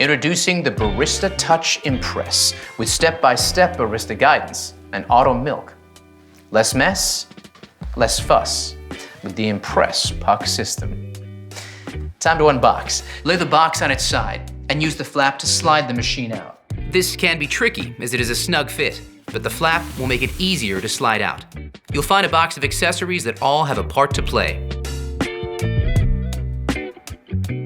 Introducing the Barista Touch Impress with step-by-step barista guidance and auto milk. Less mess, less fuss with the Impress puck system. Time to unbox. Lay the box on its side and use the flap to slide the machine out. This can be tricky as it is a snug fit, but the flap will make it easier to slide out. You'll find a box of accessories that all have a part to play.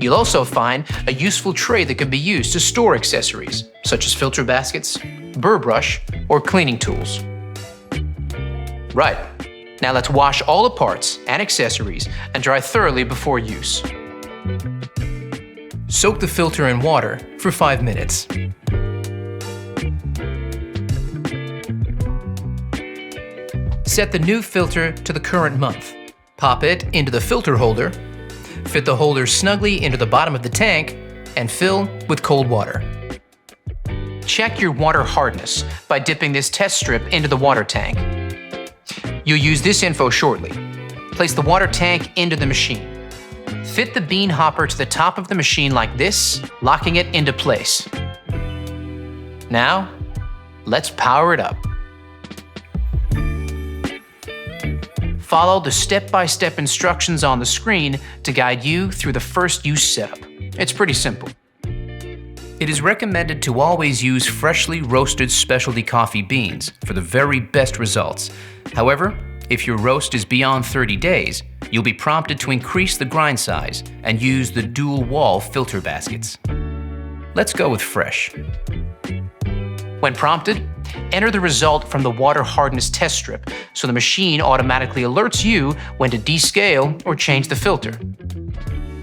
You'll also find a useful tray that can be used to store accessories, such as filter baskets, burr brush, or cleaning tools. Right, now let's wash all the parts and accessories and dry thoroughly before use. Soak the filter in water for 5 minutes. Set the new filter to the current month. Pop it into the filter holder. Fit the holder snugly into the bottom of the tank and fill with cold water. Check your water hardness by dipping this test strip into the water tank. You'll use this info shortly. Place the water tank into the machine. Fit the bean hopper to the top of the machine like this, locking it into place. Now, let's power it up. Follow the step-by-step instructions on the screen to guide you through the first use setup. It's pretty simple. It is recommended to always use freshly roasted specialty coffee beans for the very best results. However, if your roast is beyond 30 days, you'll be prompted to increase the grind size and use the dual wall filter baskets. Let's go with fresh. When prompted, enter the result from the water hardness test strip so the machine automatically alerts you when to descale or change the filter.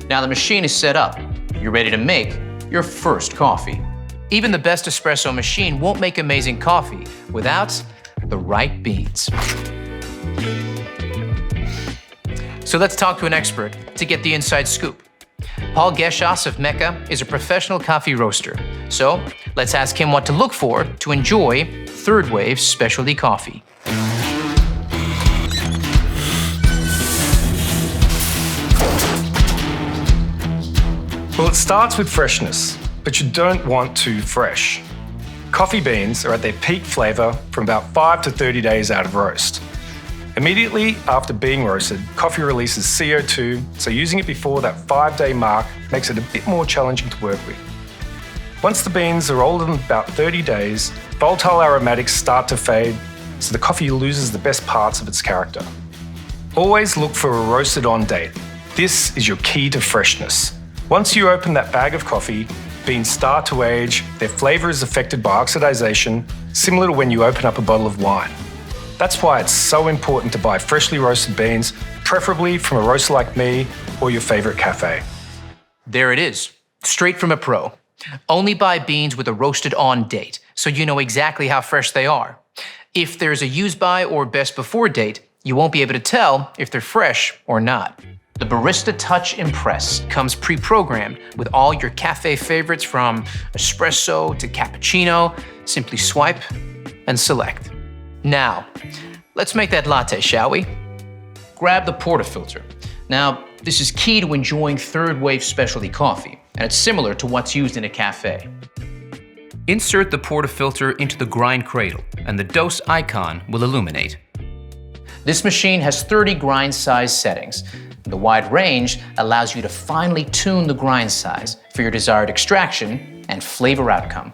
Now the machine is set up. You're ready to make your first coffee. Even the best espresso machine won't make amazing coffee without the right beans. So let's talk to an expert to get the inside scoop. Paul Geschas of Mecca is a professional coffee roaster. So let's ask him what to look for to enjoy third wave specialty coffee. Well, it starts with freshness, but you don't want too fresh. Coffee beans are at their peak flavour from about 5 to 30 days out of roast. Immediately after being roasted, coffee releases CO2, so using it before that 5-day mark makes it a bit more challenging to work with. Once the beans are older than about 30 days, volatile aromatics start to fade, so the coffee loses the best parts of its character. Always look for a roasted on date. This is your key to freshness. Once you open that bag of coffee, beans start to age, their flavour is affected by oxidation, similar to when you open up a bottle of wine. That's why it's so important to buy freshly roasted beans, preferably from a roaster like me or your favourite cafe. There it is, straight from a pro. Only buy beans with a roasted on date, so you know exactly how fresh they are. If there's a use by or best before date, you won't be able to tell if they're fresh or not. The Barista Touch Impress comes pre-programmed with all your cafe favorites from espresso to cappuccino. Simply swipe and select. Now, let's make that latte, shall we? Grab the portafilter. Now, this is key to enjoying third wave specialty coffee, and it's similar to what's used in a cafe. Insert the portafilter into the grind cradle, and the dose icon will illuminate. This machine has 30 grind size settings. The wide range allows you to finely tune the grind size for your desired extraction and flavor outcome.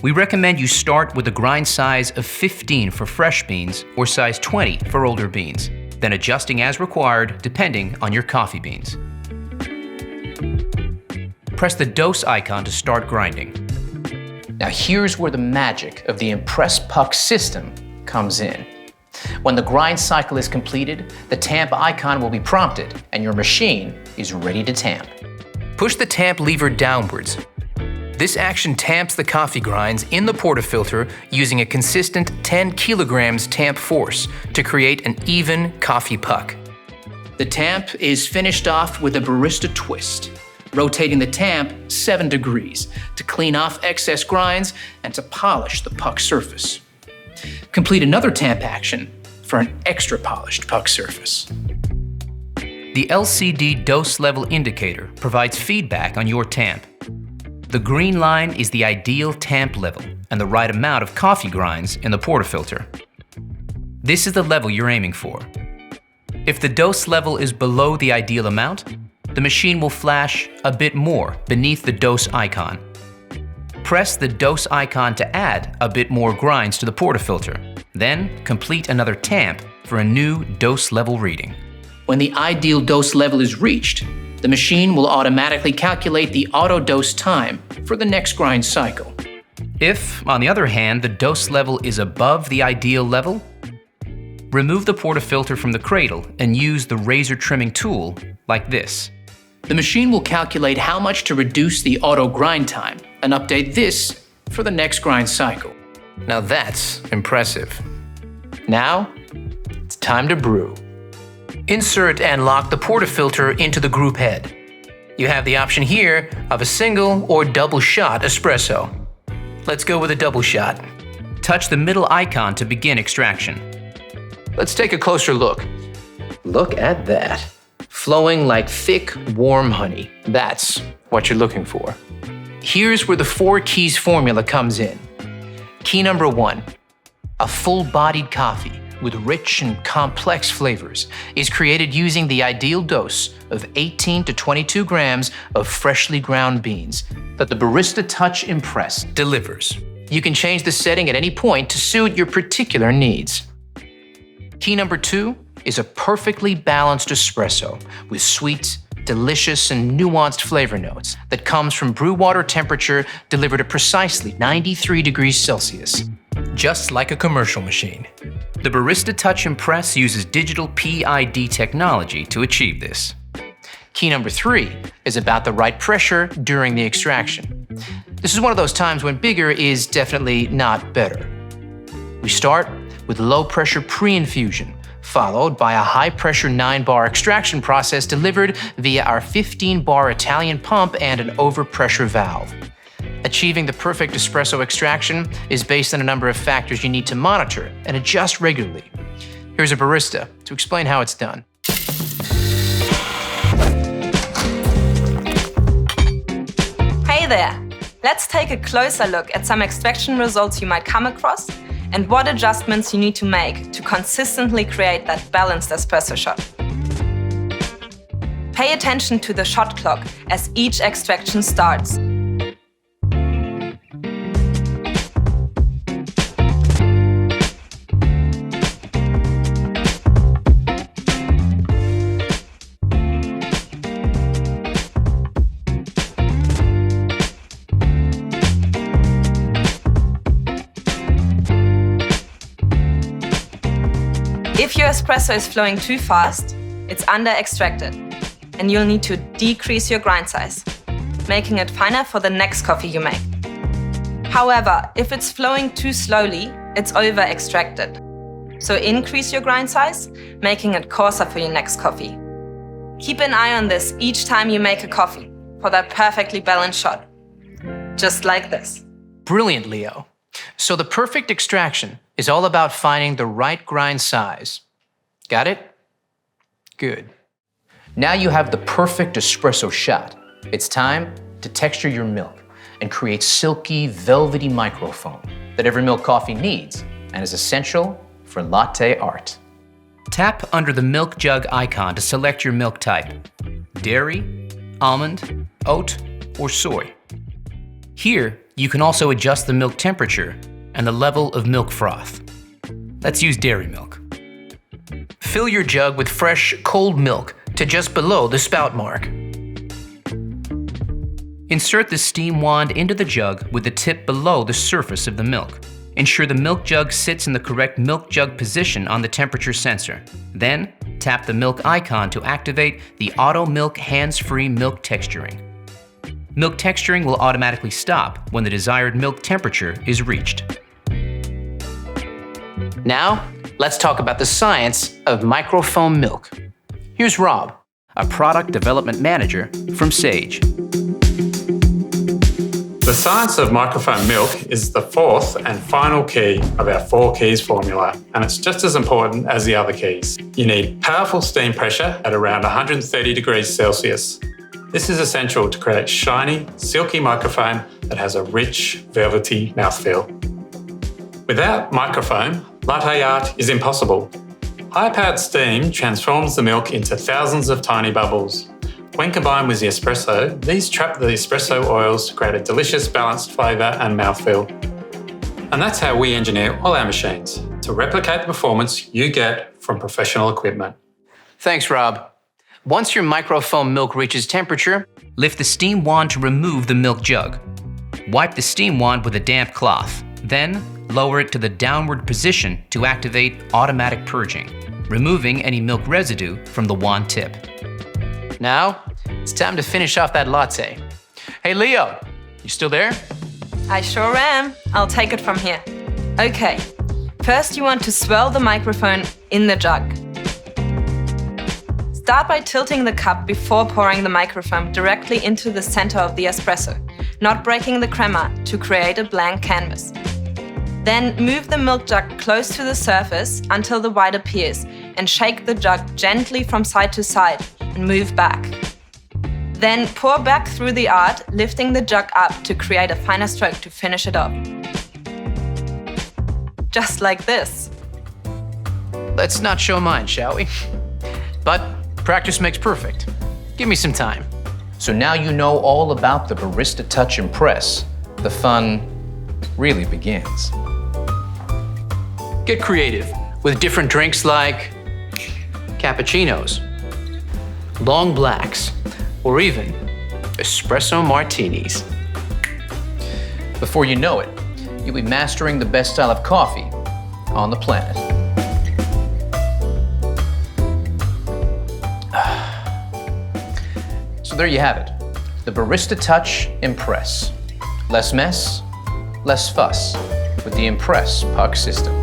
We recommend you start with a grind size of 15 for fresh beans or size 20 for older beans, then adjusting as required depending on your coffee beans. Press the dose icon to start grinding. Now here's where the magic of the Impress puck system comes in. When the grind cycle is completed, the tamp icon will be prompted and your machine is ready to tamp. Push the tamp lever downwards. This action tamps the coffee grinds in the portafilter using a consistent 10 kilograms tamp force to create an even coffee puck. The tamp is finished off with a barista twist, rotating the tamp 7 degrees to clean off excess grinds and to polish the puck surface. Complete another tamp action for an extra polished puck surface. The LCD dose level indicator provides feedback on your tamp. The green line is the ideal tamp level and the right amount of coffee grinds in the portafilter. This is the level you're aiming for. If the dose level is below the ideal amount, the machine will flash a bit more beneath the dose icon. Press the dose icon to add a bit more grinds to the portafilter. Then complete another tamp for a new dose level reading. When the ideal dose level is reached, the machine will automatically calculate the auto dose time for the next grind cycle. If, on the other hand, the dose level is above the ideal level, remove the portafilter from the cradle and use the razor trimming tool like this. The machine will calculate how much to reduce the auto grind time and update this for the next grind cycle. Now that's impressive. Now, it's time to brew. Insert and lock the portafilter into the group head. You have the option here of a single or double shot espresso. Let's go with a double shot. Touch the middle icon to begin extraction. Let's take a closer look. Look at that. Flowing like thick, warm honey. That's what you're looking for. Here's where the 4 keys formula comes in. Key number 1, a full-bodied coffee with rich and complex flavors is created using the ideal dose of 18 to 22 grams of freshly ground beans that the Barista Touch Impress delivers. You can change the setting at any point to suit your particular needs. Key number 2 is a perfectly balanced espresso with sweet, delicious, and nuanced flavor notes that comes from brew water temperature delivered at precisely 93 degrees Celsius. Just like a commercial machine. The Barista Touch Impress uses digital PID technology to achieve this. Key number 3 is about the right pressure during the extraction. This is one of those times when bigger is definitely not better. We start with low-pressure pre-infusion, followed by a high-pressure 9-bar extraction process delivered via our 15-bar Italian pump and an overpressure valve. Achieving the perfect espresso extraction is based on a number of factors you need to monitor and adjust regularly. Here's a barista to explain how it's done. Hey there! Let's take a closer look at some extraction results you might come across and what adjustments you need to make to consistently create that balanced espresso shot. Pay attention to the shot clock as each extraction starts. If your espresso is flowing too fast, it's under-extracted, and you'll need to decrease your grind size, making it finer for the next coffee you make. However, if it's flowing too slowly, it's over-extracted. So increase your grind size, making it coarser for your next coffee. Keep an eye on this each time you make a coffee for that perfectly balanced shot. Just like this. Brilliant, Leo. So the perfect extraction is all about finding the right grind size. Got it? Good. Now you have the perfect espresso shot. It's time to texture your milk and create silky, velvety microfoam that every milk coffee needs and is essential for latte art. Tap under the milk jug icon to select your milk type: dairy, almond, oat, or soy. Here, you can also adjust the milk temperature and the level of milk froth. Let's use dairy milk. Fill your jug with fresh, cold milk to just below the spout mark. Insert the steam wand into the jug with the tip below the surface of the milk. Ensure the milk jug sits in the correct milk jug position on the temperature sensor. Then, tap the milk icon to activate the Auto Milk Hands-Free Milk Texturing. Milk texturing will automatically stop when the desired milk temperature is reached. Now, let's talk about the science of microfoam milk. Here's Rob, a product development manager from Sage. The science of microfoam milk is the fourth and final key of our 4 keys formula, and it's just as important as the other keys. You need powerful steam pressure at around 130 degrees Celsius. This is essential to create shiny, silky microfoam that has a rich, velvety mouthfeel. Without microfoam, latte art is impossible. High-powered steam transforms the milk into thousands of tiny bubbles. When combined with the espresso, these trap the espresso oils to create a delicious, balanced flavour and mouthfeel. And that's how we engineer all our machines, to replicate the performance you get from professional equipment. Thanks, Rob. Once your microfoam milk reaches temperature, lift the steam wand to remove the milk jug. Wipe the steam wand with a damp cloth. Then, lower it to the downward position to activate automatic purging, removing any milk residue from the wand tip. Now, it's time to finish off that latte. Hey, Leo, you still there? I sure am. I'll take it from here. Okay, first you want to swirl the microphone in the jug. Start by tilting the cup before pouring the microfoam directly into the center of the espresso, not breaking the crema to create a blank canvas. Then move the milk jug close to the surface until the white appears and shake the jug gently from side to side and move back. Then pour back through the art, lifting the jug up to create a finer stroke to finish it off. Just like this. Let's not show mine, shall we? But practice makes perfect. Give me some time. So now you know all about the Barista Touch Impress. The fun really begins. Get creative with different drinks like cappuccinos, long blacks, or even espresso martinis. Before you know it, you'll be mastering the best style of coffee on the planet. So there you have it, the Barista Touch Impress. Less mess, less fuss with the Impress puck system.